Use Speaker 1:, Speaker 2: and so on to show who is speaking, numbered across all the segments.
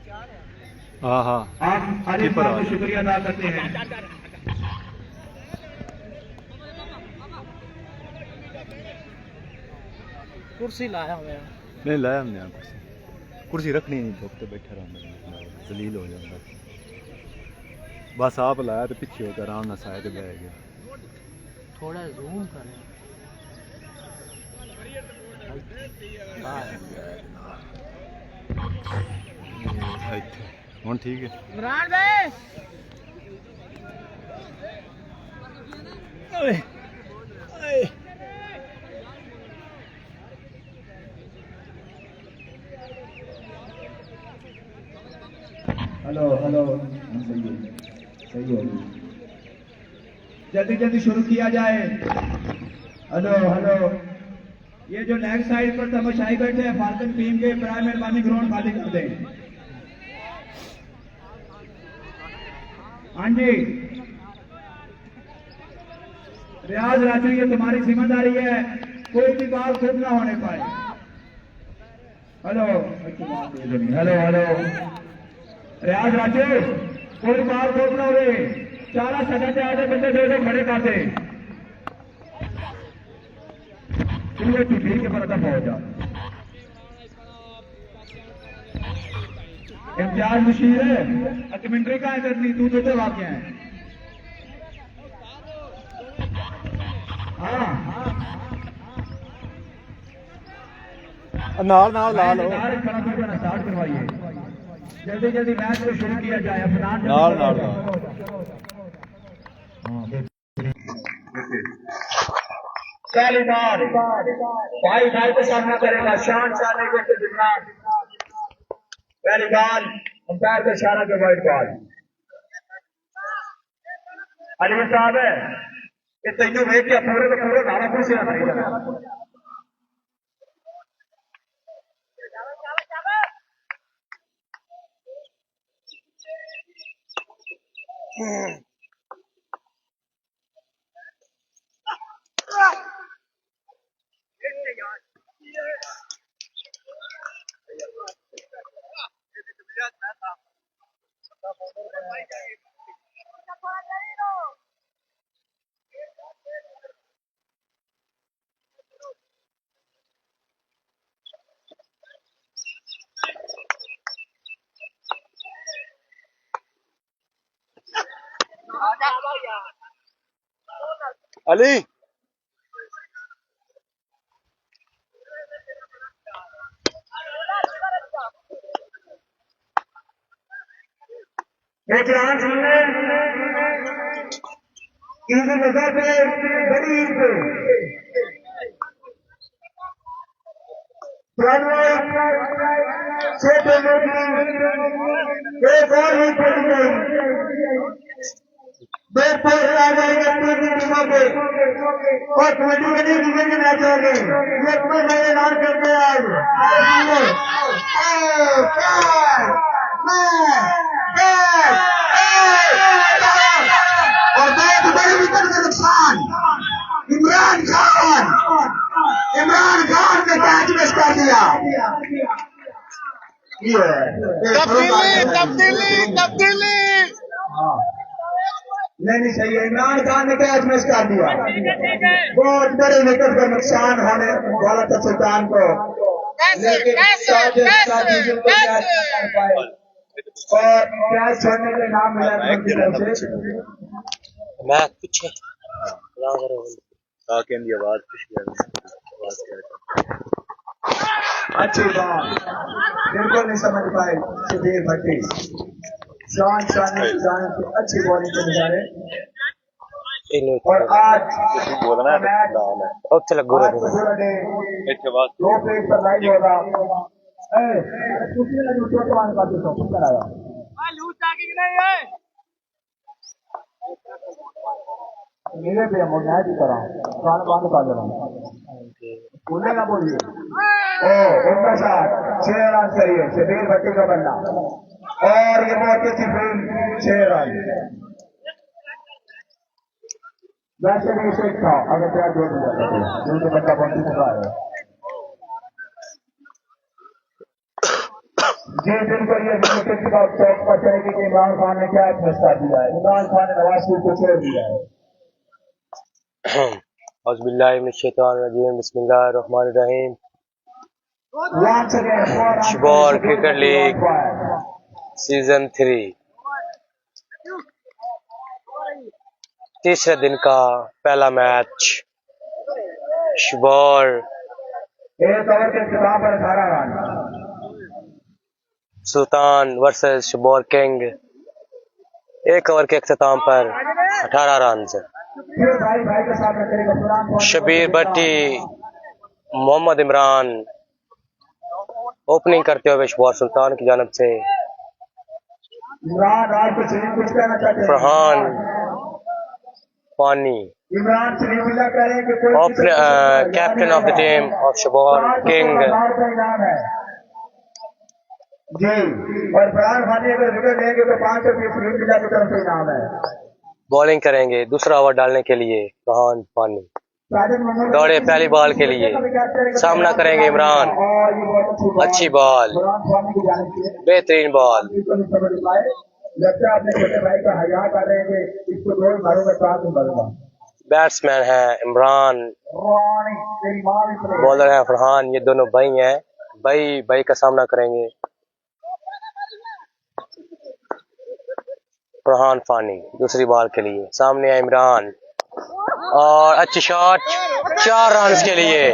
Speaker 1: हाँ हाँ
Speaker 2: आप आरिफ साहब को शुक्रिया अदा करते हैं।
Speaker 3: कुर्सी लाया हुआ
Speaker 1: नहीं लाया हमने यहाँ कुर्सी रखनी नहीं धूप तो बैठा रहा जलील हो जाऊंगा। बस आप लाया तो पीछे होकर आराम ना साए तो बह गया।
Speaker 3: थोड़ा जूम करें।
Speaker 1: हूँ ठीक है
Speaker 3: इमरान भाई
Speaker 2: हेलो हेलो सही है जल्दी जल्दी शुरू किया जाए। हेलो हेलो ये जो लेग साइड पर तमाशाई बैठे हैं फाल्कन टीम के प्राइम मेहरबानी ग्राउंड खाली कर दें। हाँ जी रियाज राजू ये तुम्हारी जिम्मेदारी है कोई भी बाल खुद ना होने पाए। हेलो हेलो हेलो रियाज राजू कोई बाल खुद ना हो चारा सजा से आधे बंदे दो खड़े कर दे ठीक है पर हो जाओ। इम्तियाज मुशीर है कमेंट्री का है करनी तू तो वाक्य है। हाँ
Speaker 1: नाल नाल ला लो
Speaker 2: स्टार्ट करवाइए जल्दी जल्दी मैच को शुरू किया जाए। अफनान
Speaker 1: नाल नाल
Speaker 2: पहली बार भाई भाई को सामना करेगा शान शान के जिम्रान। पहली बार अंपायर के इशारा के वाइट बॉल अली साहब है कि तेनों वेख के पूरे के पूरे नारा खुश
Speaker 1: अली
Speaker 2: एक रात हमने ईद नजर पे बड़ी ईद पे छोटे मोटी एक और ईद पड़ी गई दो पोस्ट आ जाएंगे तीन टीमों के और कबड्डी के लिए डिवीजन के मैच होंगे ये तुम्हें मैं ऐलान करते हैं और दो बड़े विकेट का नुकसान इमरान खान ने कैच मिस कर दिया। तब्दीली नहीं सही है इमरान खान ने कैच मिस कर दिया। बहुत बड़े विकेट का नुकसान होने वाला था सुल्तान को लेकिन और कैच छोड़ने के नाम मिला
Speaker 3: मैं पीछे
Speaker 1: आवाज
Speaker 2: अच्छी बात बिल्कुल नहीं समझ पाए सुधीर भट्टी शान की अच्छी बॉलिंग के नजारे और आज
Speaker 1: बोलना है
Speaker 2: दो प्लेट पर लाइव होगा मेरे पे मैं भी करा खान बंद कर देना बोलेगा बोलिए ओ उनका साथ 6 रन सही है शबीर भट्टी का बंदा और ये बहुत अच्छी फिल्म 6 रन वैसे भी इसे था अगर प्यार जोड़ दिया जो बंदा बंदी कर रहा है जिस दिन को ये विकेट का चौक पर चलेगी कि इमरान खान ने क्या फैसला दिया है। इमरान खान ने नवाज शरीफ को छोड़ दिया है।
Speaker 4: बिस्मिल्लाहिर्रहमानिर्रहीम।
Speaker 2: Once again, four runs
Speaker 4: शबौर
Speaker 2: for
Speaker 4: cricket
Speaker 2: the
Speaker 4: league
Speaker 2: Fire.
Speaker 4: Season 3 तीसरे दिन का पहला मैच शबौर
Speaker 2: एक ओवर के इख्तिताम पर 18 रन।
Speaker 4: सुल्तान वर्सेस शबौर किंग। एक ओवर के इख्तिताम पर 18 रन।
Speaker 2: फिर भाई भाई के साथ में करेगा फरहान।
Speaker 4: शबीर भट्टी, मोहम्मद इमरान ओपनिंग करते हुए शबौर सुल्तान की जानब से।
Speaker 2: इमरान राज को शरीफ कुछ कहना चाहते हैं।
Speaker 4: फरहान पानी
Speaker 2: इमरान शरीफ कह रहे हैं कि कोई
Speaker 4: captain of the team of Shabbir King.
Speaker 2: इनाम है जी। और फरहान खानी अगर विकेट लेंगे तो 5 रुपये शरीफ मिला की तरफ से इनाम है।
Speaker 4: बॉलिंग करेंगे दूसरा ओवर डालने के लिए फरहान पानी। दौड़े पहली बॉल के लिए, सामना करेंगे इमरान। अच्छी बॉल, बेहतरीन बॉल। बैट्समैन है इमरान, बॉलर है फरहान। ये दोनों भाई हैं, भाई का सामना करेंगे। फरहान फानी दूसरी बॉल के लिए, सामने है इमरान और अच्छी शॉट 4 रन के लिए।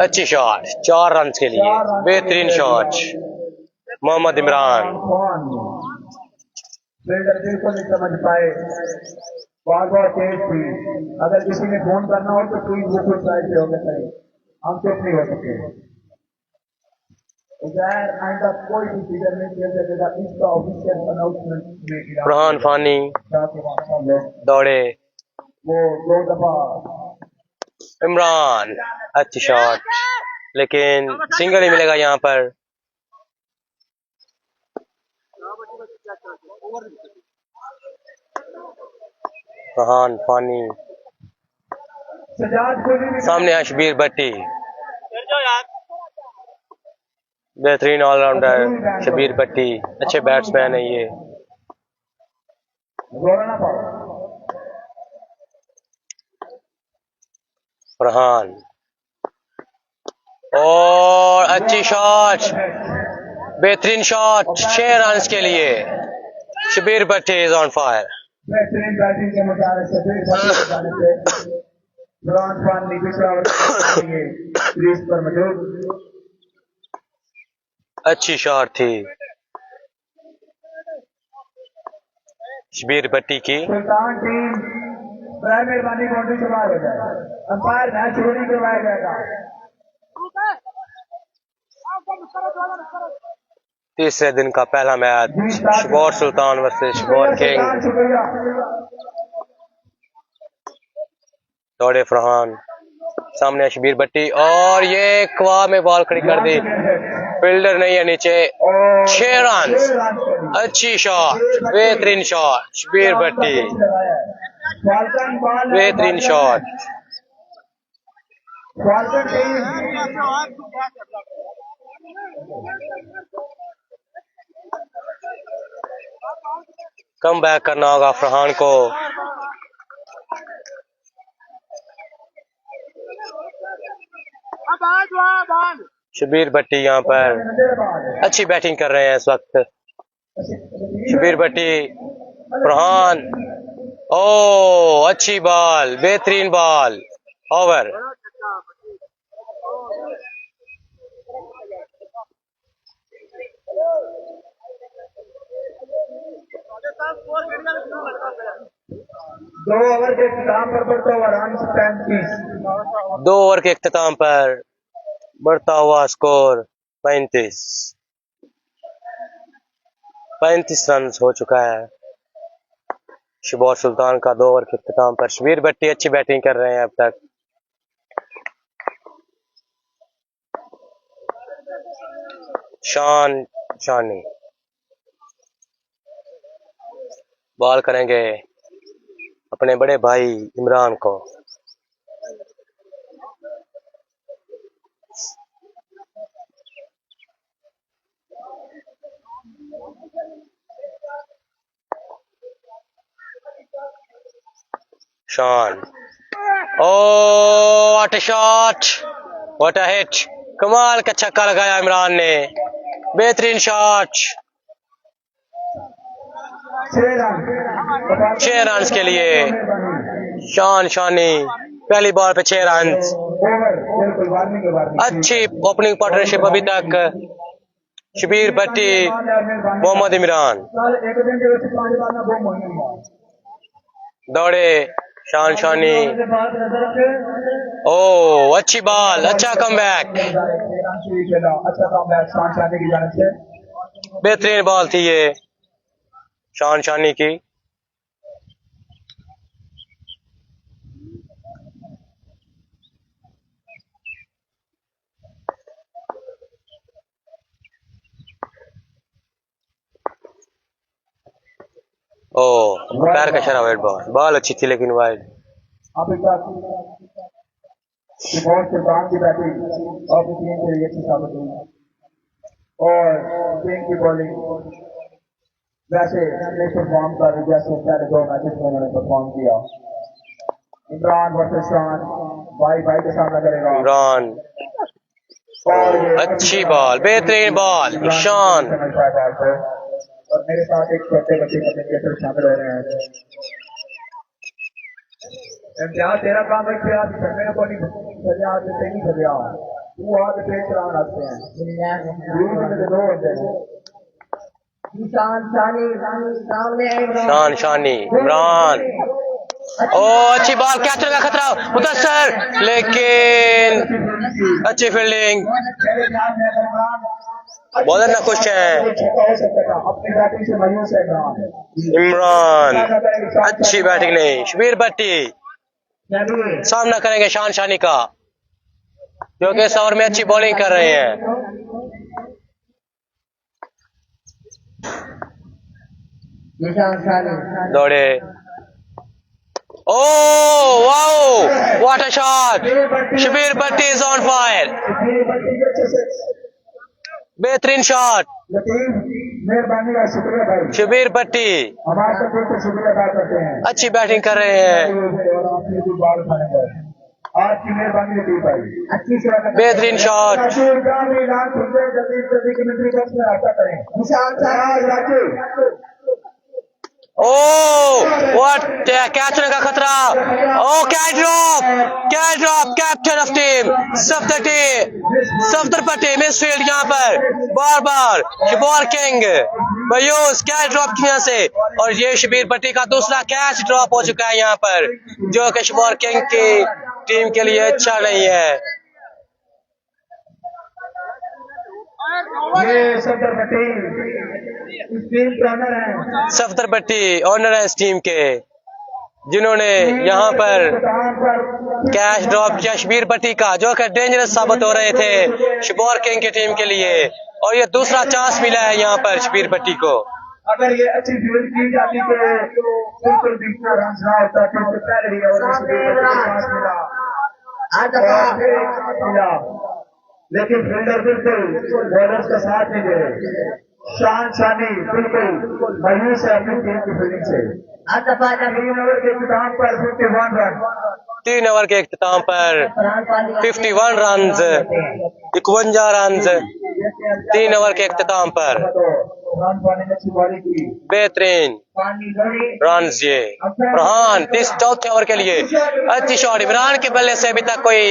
Speaker 4: अच्छी शॉट 4 रन के लिए, बेहतरीन शॉट मोहम्मद इमरान।
Speaker 2: बिल्कुल नहीं समझ पाए, बहुत तेज थी। अगर किसी ने फोन करना हो तो प्लीज वो कुछ साइड से होगा सही, हम चुप नहीं हो सकते। आइंदा कोई भी फीडर नहीं खेल सकेगा। इसका ऑफिशियल अनाउंसमेंट
Speaker 4: फरहान फानी दौड़े,
Speaker 2: वो 2 दफा
Speaker 4: इमरान अच्छी शॉट, लेकिन सिंगल ही मिलेगा यहाँ पर। फरहान फानी, सामने है शबीर भट्टी, बेहतरीन ऑलराउंडर शबीर भट्टी, अच्छे बैट्समैन है ये। फरहान और अच्छी शॉट, बेहतरीन शॉट 6 रन के लिए। Shabir Bhatti is on fire.
Speaker 2: बेहतरीन बैटिंग के मुताबिक पर मौजूद।
Speaker 4: अच्छी शॉट थी शबीर भट्टी की।
Speaker 2: सुल्तान टीम बराए मेहरबानी बाउंड्री से बाहर हो जाए। अंपायर मैच शुरू नहीं करवाया जाएगा।
Speaker 4: तीसरे दिन का पहला मैच शबौर सुल्तान वर्सेस शबौर किंग। दौड़े फरहान, सामने शबीर भट्टी और ये क्वा में बॉल खड़ी कर दी, फील्डर नहीं है नीचे। 6 रन, अच्छी शॉट, बेहतरीन शॉट शबीर भट्टी, बेहतरीन शॉट। कम बैक करना होगा फरहान को। शबीर भट्टी यहाँ पर अच्छी बैटिंग कर रहे हैं इस वक्त। शबीर भट्टी, फरहान, ओ अच्छी बॉल, बेहतरीन बॉल, ओवर।
Speaker 2: दो ओवर के इख्तिताम पर बढ़ता हुआ रन 35।
Speaker 4: 2 ओवर के इख्तिताम पर बढ़ता हुआ स्कोर 35 रन हो चुका है शबौर सुल्तान का 2 ओवर के इख्तिताम पर। शबीर भट्टी अच्छी बैटिंग कर रहे हैं अब तक। शानी बॉल करेंगे अपने बड़े भाई इमरान को। शान। ओ what a shot, what a hit. कमाल का छक्का लगाया इमरान ने, बेहतरीन शॉट। 6 रन के लिए शान शानी, पहली बॉल पे 6 रन। अच्छी ओपनिंग पार्टनरशिप अभी तक शबीर भट्टी, मोहम्मद इमरान। दौड़े शान शानी। ओ अच्छी बॉल, अच्छा कमबैक, बेहतरीन बॉल थी ये शान शानी की। ओ पैर का इशारा, वाइड बॉल, बॉल अच्छी थी लेकिन वाइड।
Speaker 2: और टीम की बॉलिंग वैसे नहीं परफॉर्म कर रही जैसे पहले 2 मैचेस में उन्होंने परफॉर्म किया। इमरान वर्सेस शान, भाई के सामना करेगा
Speaker 4: इमरान। अच्छी बॉल, बेहतरीन बॉल शान।
Speaker 2: और मेरे साथ एक छोटे बच्चे कम्युनिकेटर शामिल हो रहे हैं। इम्तियाज तेरा काम है कि आज मेरे को नहीं फरियाद नहीं फरियाद तू आज पेट चलान आते हैं दो बंदे
Speaker 4: शान शानी, इमरान। ओ अच्छी बॉल, कैचर का खतरा मुदस्सर, लेकिन अच्छी फील्डिंग। बॉलर ना खुश है इमरान, अच्छी बैटिंग नहीं। शबीर भट्टी सामना करेंगे शान शानी का, जो कि इस ओवर में अच्छी बॉलिंग कर रहे हैं। दौड़े, oh wow what a shot, Shabbir Bhatti is on fire, बेहतरीन शॉट
Speaker 2: मेहरबानी का शुक्रिया भाई।
Speaker 4: शबीर भट्टी
Speaker 2: हमारे तो शुक्रिया अदा करते हैं,
Speaker 4: अच्छी बैटिंग कर रहे हैं।
Speaker 2: आज की मेहरबानी थी भाई, अच्छी से
Speaker 4: बेहतरीन शॉट। ओ व्हाट, कैच का खतरा। Oh catch drop, captain of team Safdar Bhatti misfield यहाँ पर बार बार। शबीर किंग मयूस कैच ड्रॉप किया से, और ये शबीर भट्टी का दूसरा कैच ड्रॉप हो चुका है यहाँ पर, जो कि शबीर किंग की टीम के लिए अच्छा नहीं है।
Speaker 2: ये सफ्दर भट्टी टीम का ओनर है,
Speaker 4: सफ्दर भट्टी ओनर है इस टीम के, जिन्होंने यहाँ पर कैच ड्रॉप किया शबीर भट्टी का, जो कि डेंजरस साबित हो रहे थे शबीर किंग की टीम के लिए, और ये दूसरा चांस मिला है यहाँ पर शबीर भट्टी को।
Speaker 2: अगर ये अच्छी फील्ड की जाती तो बिल्कुल दूसरा रन ना होता, क्योंकि पहले ही ओवर मिला, लेकिन फील्डर बिल्कुल बॉलर्स का साथ नहीं दे रहे। शान शानी बिल्कुल मायूस है अपनी टीम की फील्डिंग से। 3 ओवर के इख्तिताम पर 51 रन,
Speaker 4: 3 ओवर के इख्तिताम पर 51 रन, 51 रन 3 ओवर के इख्तिताम पर, बेहतरीन रन ये फरहान। चौथे ओवर के लिए अच्छी शॉट, इमरान के बल्ले से अभी तक कोई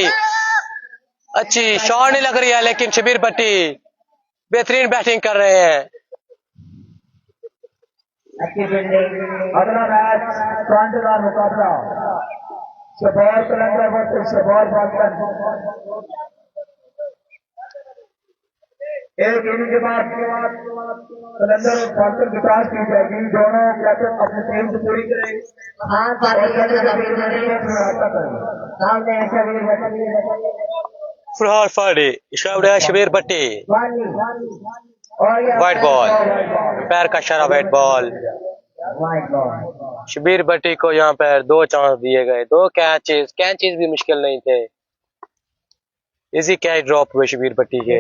Speaker 4: अच्छी शॉट नहीं लग रही है, लेकिन शबीर भट्टी बेहतरीन बैटिंग कर रहे हैं।
Speaker 2: अगला मैच फ्रंट का मुकाबला शबीर कलंदर वर्सेस शबीर बालकन। एक इनिंग के बाद कलंदर और बालकन की टॉस की जाएगी, दोनों कैप्टन अपनी टीम से पूरी करेंगे।
Speaker 4: फरहान फाड़ी, शबीर भट्टी, वाइट बॉल, पैर का इशारा, वाइट बॉल। शबीर भट्टी को यहाँ पर 2 चांस दिए गए, 2 कैचेस भी मुश्किल नहीं थे, इजी कैच ड्रॉप हुए शबीर भट्टी के।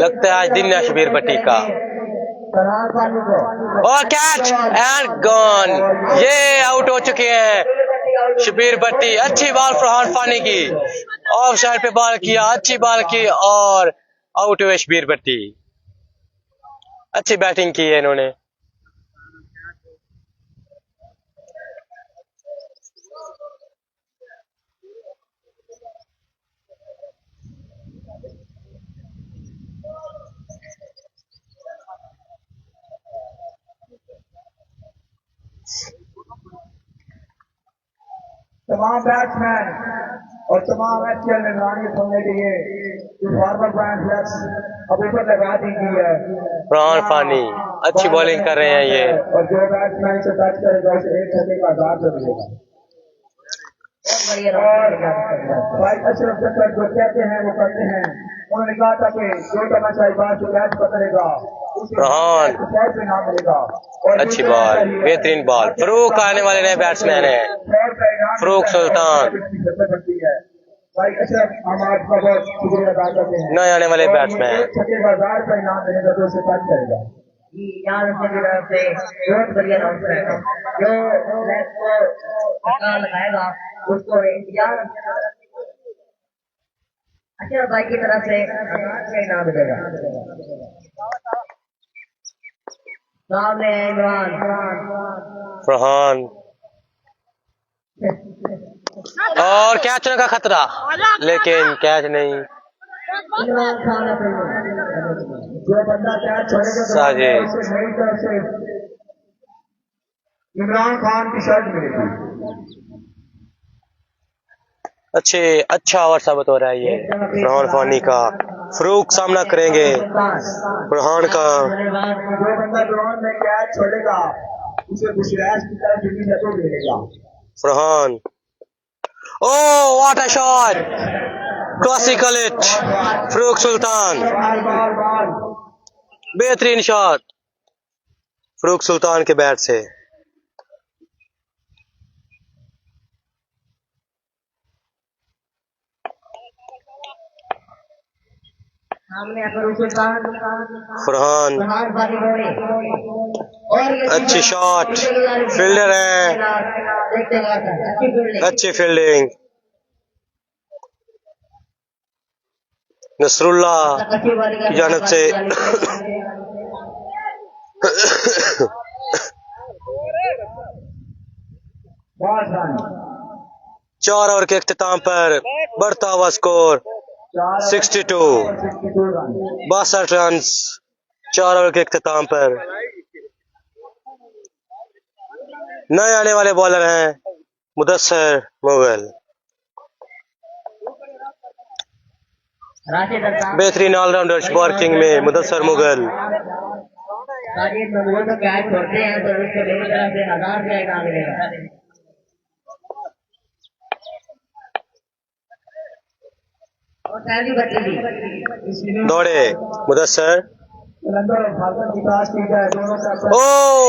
Speaker 4: लगता है आज दिन है शबीर भट्टी का। और कैच एंड गॉन। ये आउट हो चुके हैं शबीर भट्टी। अच्छी बॉल फरहान फानी की, ऑफ साइड पे बॉल किया, अच्छी बॉल की और आउट हुए शबीर भट्टी। अच्छी बैटिंग की है इन्होंने।
Speaker 2: तमाम बैट्समैन और तमाम एचएल निगरानी सुनने के लिए जो फॉर्मर ब्रांड फ्लैक्स अब ऊपर लगा दी गई है।
Speaker 4: फरहान फानी अच्छी बॉलिंग कर रहे हैं ये।
Speaker 2: और जो बैट्समैन से टच करेगा उसे 1 छक्के का 1000 मिलेगा। और भाई अशरफ जफर जो कहते हैं वो करते हैं। उन्होंने कहा था कि जो करना चाहिए बात जो कैच पकड़ेगा
Speaker 4: फरहान
Speaker 2: पे नाम मिलेगा।
Speaker 4: अच्छी बॉल, बेहतरीन बॉल। फरूक आने वाले नए बैट्समैन है, फरूक सुल्तान
Speaker 2: भाई अशरफ हम आपका बहुत शुक्रिया अदा करते हैं।
Speaker 4: नए आने वाले बैट्समैन।
Speaker 2: छठे का 1000 रुपये इनाम मिलेगा जो उसे टच करेगा।
Speaker 5: यार की तरफ से बहुत बढ़िया अनाउंसमेंट है। जो मैच को धक्का लगाएगा उसको यार अच्छा भाई की तरफ से 1000 का इनाम मिलेगा। सामने है इमरान
Speaker 4: फरहान और कैच होने का खतरा, लेकिन कैच नहीं।
Speaker 5: इमरान खान
Speaker 2: जो बंदा कैच छोड़ेगा
Speaker 4: साजिद
Speaker 2: उसे मेरी तरफ से इमरान खान की शर्ट मिलेगी।
Speaker 4: अच्छा ओवर साबित हो रहा है ये फरहान फानी का। फरूक सामना करेंगे फरहान का।
Speaker 2: जो बंदा ग्राउंड में कैच छोड़ेगा उसे गुजरात की तरफ जितनी जगह मिलेगा।
Speaker 4: Farhan oh what a shot, classical hit. Farooq Sultan बेहतरीन शॉट फरूक सुल्तान के बैट से।
Speaker 5: सामने अगर सुल्तान
Speaker 4: फरहान अच्छी शॉट, फील्डर है, अच्छी फील्डिंग। नसरुल्लाह की जानिब से 4 ओवर के इख्तिताम पर बढ़ता हुआ स्कोर 62 रन 4 ओवर के इख्तिताम पर। नए आने वाले बॉलर हैं मुदस्सर मुगल। बेहतरीन ऑलराउंडर वर्किंग में मुदस्सर मुगल।
Speaker 5: साजिद मंगोल को कैच छोड़ते हैं तो उसको मेरी तरफ से 1000 रुपया इनाम मिलेगा। और पहली बच्ची
Speaker 4: दौड़े मुदस्सर। ओ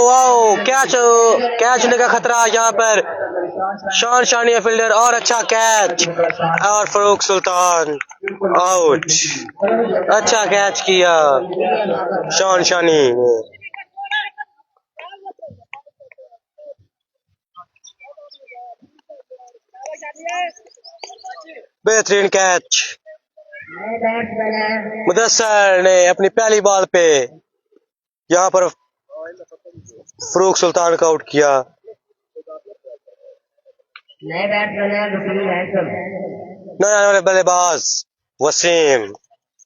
Speaker 4: वाओ, कैच होने का खतरा यहाँ पर। शान शानिया फील्डर और अच्छा कैच और फरूक सुल्तान आउट। अच्छा कैच किया शान शानी ने। बेहतरीन कैच मुदस्सर ने अपनी पहली बॉल पे यहाँ पर फरूक सुल्तान को आउट किया।
Speaker 5: नए बैट्समैन है वसीम हैंसम।
Speaker 4: नए आने वाले बल्लेबाज वसीम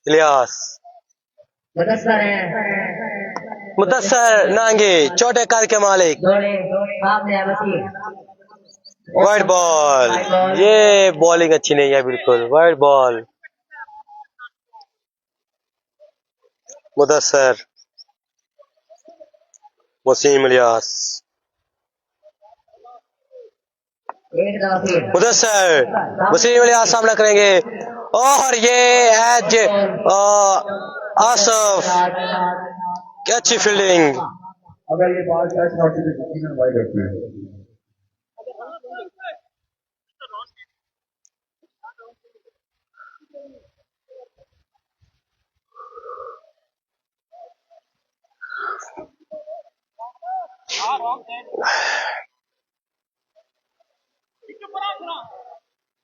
Speaker 4: इलियास। मुदस्सर नांगी छोटे कार के मालिक। वाइड बॉल, ये बॉलिंग अच्छी नहीं है बिल्कुल। Wide ball Mudassar Wasim Ilyas. मुदस्सर वसीम इलियास सामना करेंगे और ये एज आसफ की अच्छी फील्डिंग।
Speaker 2: अगर ये बॉल कैच ना होती तो कितनी वाइड होती है।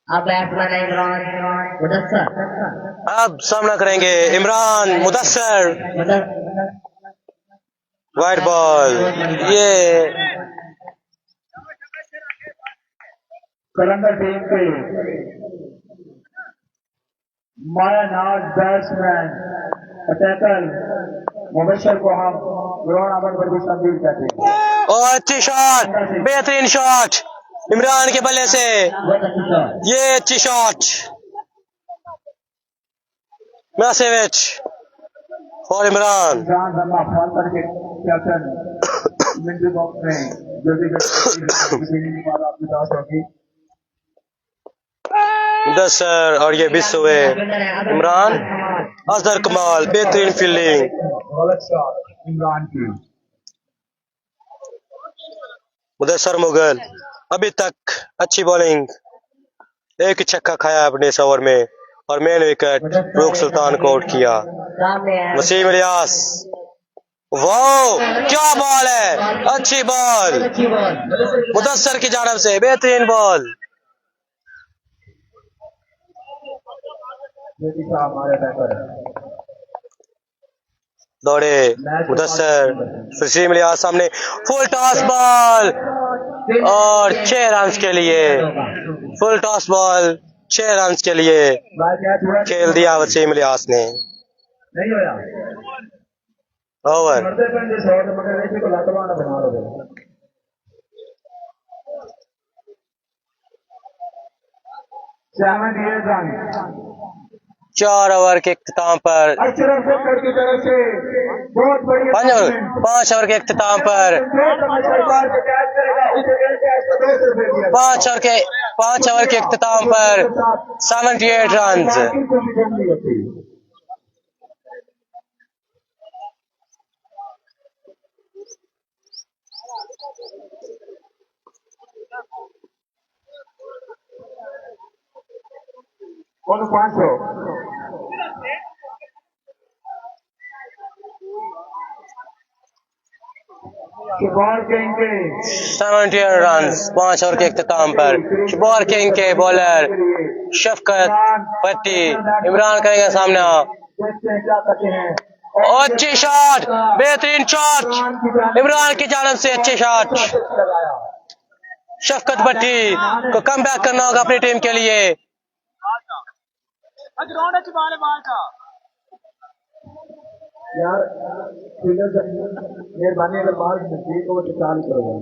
Speaker 5: अब बैट्समैन है इमरान मुदस्सर।
Speaker 4: अब सामना करेंगे इमरान मुदस्सर। वाइड बॉल, ये
Speaker 2: कलंदर टीम के मायानाज बैट्समैन अटैकर मुबशर को हम ग्राउंड नंबर पर भी तब्दील करते हैं।
Speaker 4: और अच्छी शॉट, बेहतरीन शॉट इमरान के बल्ले से।
Speaker 2: बहुत अच्छी शॉट।
Speaker 4: ये अच्छी शॉट मैसेविच फॉर इमरान।
Speaker 2: इमरान जमा फाल्तर के कैप्टन मिंटू बॉक्स में जल्दी जल्दी बाद आपकी दास होगी।
Speaker 4: मुदस्सर और ये मिस हुए। इमरान, अजहर कमाल, बेहतरीन फील्डिंग।
Speaker 2: गलत शॉट इमरान की।
Speaker 4: मुदस्सर मुगल अभी तक अच्छी बॉलिंग, एक ही छक्का खाया अपने इस ओवर में और मेन विकेट रूख सुल्तान को आउट किया।
Speaker 5: सामने है
Speaker 4: वसीम इलियास, वाह क्या बॉल है, अच्छी बॉल
Speaker 5: अच्छी बॉल।
Speaker 4: मुदस्सर की जानब से, बेहतरीन बॉल।
Speaker 2: ये दिशा हमारे अटैकर है।
Speaker 4: दौड़े मुदस्सर, वसीम इलियास सामने, फुल टॉस बॉल और 6 रन के लिए। फुल टॉस बॉल 6 रन के लिए खेल दिया वसीम इलियास ने।
Speaker 2: नहीं होया
Speaker 4: ओवर
Speaker 2: मरते पे शॉट मगर ऐसे को लातवाना बना लो। 78 रन
Speaker 4: 4 ओवर के इख्तिताम पर,
Speaker 2: अक्षरफ बकर की तरफ से बहुत बड़ी
Speaker 4: 5 ओवर के इख्तिताम पर 5 ओवर के इख्तिताम पर 78 रन।
Speaker 2: कौन 500 शुभार किंग के
Speaker 4: 78 रन 5 ओवर के इख्तिताम पर। शुभार किंग के बॉलर शफकत भट्टी, इमरान करेंगे सामना।
Speaker 2: देखते हैं क्या करते हैं।
Speaker 4: अच्छी शॉट, बेहतरीन शॉट इमरान की जानब से, अच्छी शॉट। शफकत भट्टी को कम बैक करना होगा अपनी टीम के लिए।
Speaker 2: यार मेहरबानी अगर बाहर नजदीक हो तो चाल करो।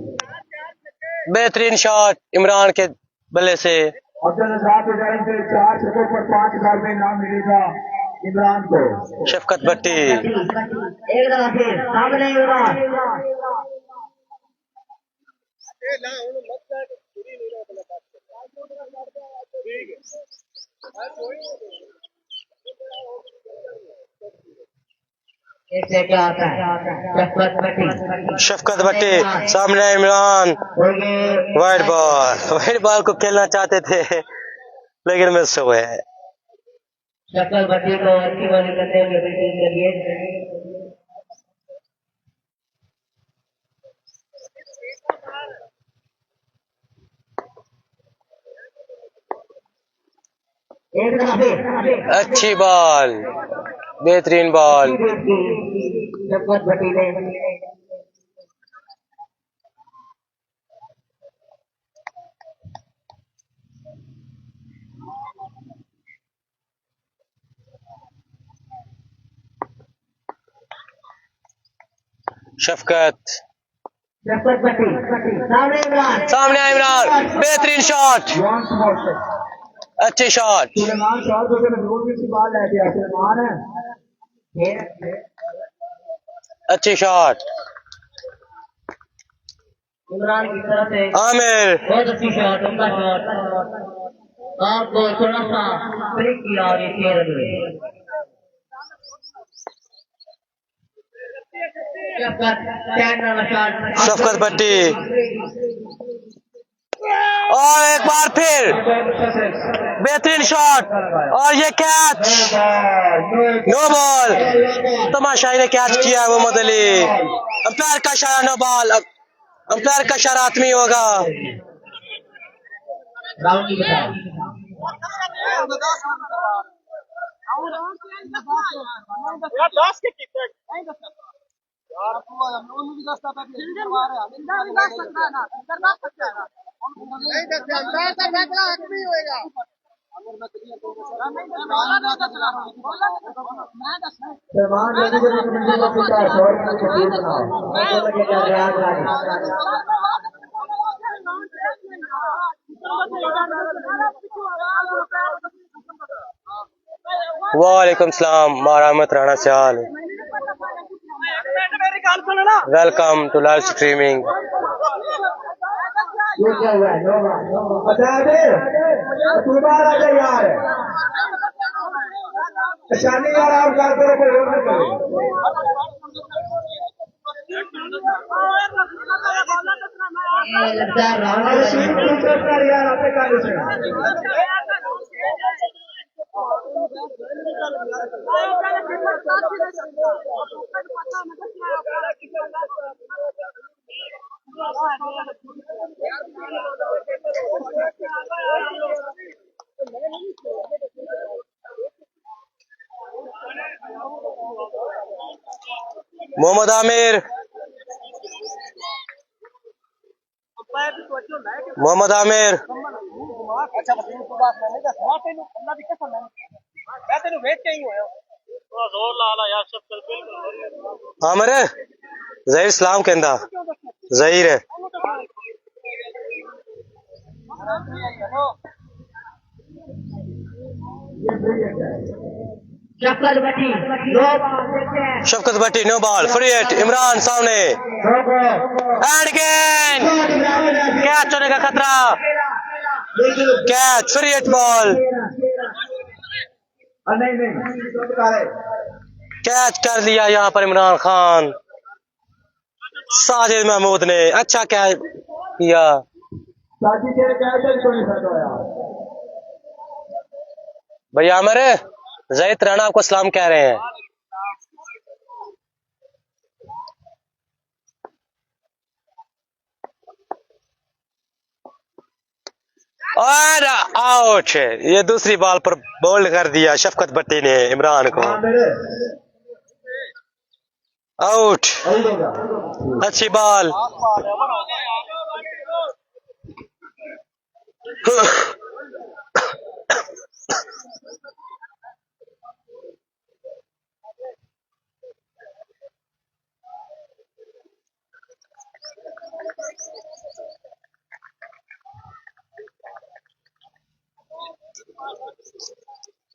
Speaker 4: बेहतरीन शॉट इमरान के बल्ले से।
Speaker 2: अब्दुल रज़ाक इजाज़त से 4 छक्कों पर 5,000 में इनाम मिलेगा इमरान को।
Speaker 4: शफकत भट्टी,
Speaker 5: एक दफा फिर सामने इमरान। इससे क्या होता है
Speaker 4: शफकत भट्टी सामने इमरान। वाइड बॉल को खेलना चाहते थे लेकिन मिस हुए।
Speaker 5: शक्ल भट्टी को अच्छी बॉलिंग करते हुए बैटिंग करिए। एक दफा फिर
Speaker 4: अच्छी बॉल, बेहतरीन बॉल।
Speaker 5: शक्ल भट्टी ने
Speaker 4: शफकत
Speaker 5: सामने इमरान।
Speaker 4: सामने इमरान, बेहतरीन शॉट, अच्छी शॉट।
Speaker 2: सुलेमान शॉट को जरूर भी सी बाल है दिया सुलेमान है।
Speaker 4: अच्छी शॉट
Speaker 5: इमरान की तरफ से
Speaker 4: आमिर।
Speaker 5: बहुत अच्छी शॉट, उनका शॉट आपको थोड़ा सा ब्रेक किया और ये खेल रही
Speaker 4: शफकत भट्टी और एक बार फिर बेहतरीन शॉट और ये कैच, नो बॉल। तमाशाई ने कैच किया मोहम्मद अली, अंपायर का इशारा नो बॉल। अंपायर का इशारा आत्मी होगा।
Speaker 5: राउंड की बताओ। सलमान जल्दी जल्दी कमेटी को पिता शोर का शकील बनाओ। ऐसे लगे जा रियाज रानी।
Speaker 4: वालेकुम सलाम मारामत Rana Sial. Welcome to live streaming.
Speaker 2: ये क्या हुआ है? बता दे तू बाहर आ जा यार। शानी यार आप कर करो कोई और ना करे।
Speaker 5: ये लगता है राउंड
Speaker 2: अरे सीट कंट्रोल कर यार आपने काहे से।
Speaker 4: मोहम्मद आमिर, मोहम्मद आमिर, आमिर जहीर सलाम कहंदा जहीर है।
Speaker 5: Shafqat Bhatti
Speaker 4: Shafqat Bhatti no ball free hit. Imran सामने एंड अगेन कैच होने का खतरा। कैच फ्री हिट बॉल
Speaker 2: नहीं
Speaker 4: कैच कर लिया यहाँ पर इमरान खान। साजिद महमूद ने अच्छा कैच किया।
Speaker 2: साजी तेरे कैसे छोड़ सकता है यार।
Speaker 4: भैया आमिर जहीर राणा आपको सलाम कह रहे हैं। और आउट। ये दूसरी बॉल पर बोल्ड कर दिया शफकत भट्टी ने इमरान को। आउट। अच्छी बॉल।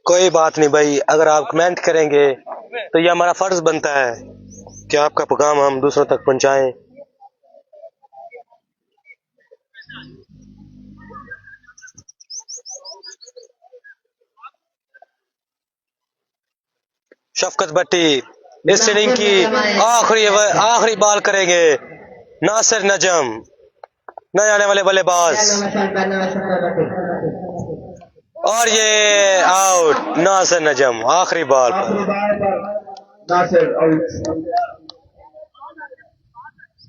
Speaker 4: कोई बात नहीं भाई, अगर आप कमेंट करेंगे तो ये हमारा फर्ज बनता है कि आपका पैगाम हम दूसरों तक पहुंचाएं। शफकत भट्टी इस इनिंग की आखिरी बॉल करेंगे। नासिर नजम न जाने वाले बल्लेबाज और ये आउट। नासिर नजम आखिरी बॉल पर।
Speaker 2: नासिर आउट।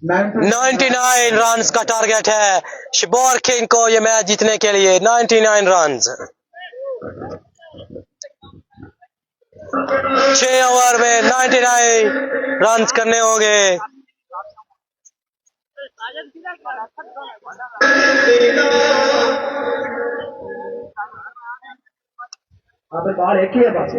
Speaker 4: 99 रन्स का टारगेट है शबौर किंग को ये मैच जीतने के लिए। 99 रन्स 6 ओवर में 99 रन्स करने होंगे।
Speaker 2: बाल एक ही है बस।